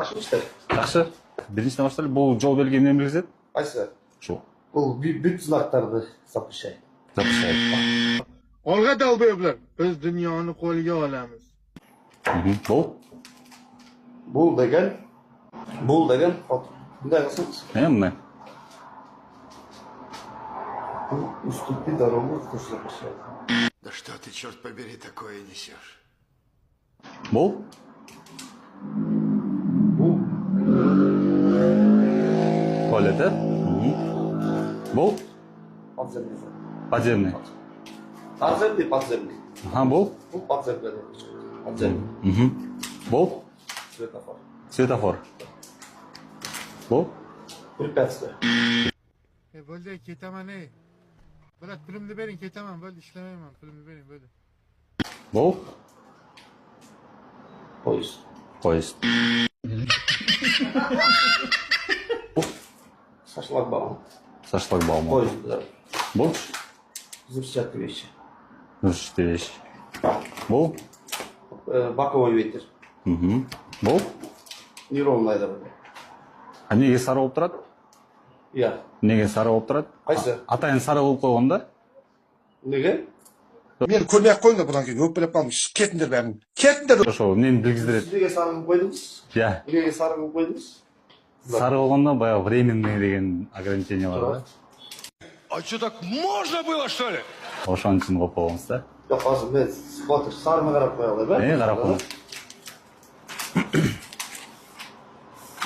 Yaxshi. Yaxshi. Birinchidan boshlab bu javob bergan nemingiz edi? Qaysi? Shu. Bu büt znaklarni zapishaydi. Zapishaydi. Olg'a dalboyoblar, biz dunyoni qo'lga olamiz. Bu? Bul degan. Bunday qilsangiz. Nima? Bu ustupni dorogu qo'shiladi. Да что ты, черт побери, такое несешь? Bu? Bu Tualeti. Bu? podzemniy. Podzemniy. Podzemniy. Ha, bu? Bu podzemniy. Podzemniy. Bu? Svetofor. Svetofor. Bu? Prepятствие. Bo'ldi, ketaman ey. Bilat pulimni bering, ketaman, bo'ldi, ishlamayman, pulimni bering, bo'ldi. Bu? Poyezd. Poyezd. Шлагбаум. Со шлагбаумом. Поезд, да. Bu? Взрывчатые вещи. Взрывчатые вещи. Bu? Боковой ветер. Bu? Неровная дорога. А неге сары болып тұрады? Иә. Неге сары болып тұрады? Қайсы? Атайын сары болып қойғанда? Неге? Men ko'rmay qo'yinglar budan keyin o'pilib qolmish. Ketinglar bari. Ketinglar. Ошо нені білгіздіреді? Неге сары қылып қойдыңыз? Иә. Неге сары қылып қойдыңыз? Сары болғанда баяғы временный деген ограничение бар да. А что, так можно было, что ли? Ошон үчүн коюп койгонбуз да. Жоқ, қазір мен смотр, сарыны қарап қоялы, ба? Қарап қойыңыз.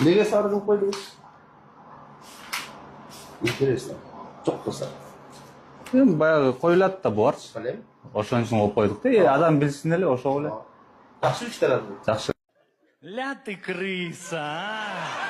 Неге сары қылып қойдыңыз? Интересно. Жоқ болса. Енді баяғы қойылады да бұлар. Білем. Ошон үчүн коюп койдук да. Адам билсин эле ошол эле. Жақсы іштер Жакшы. Ля ты крыса, а!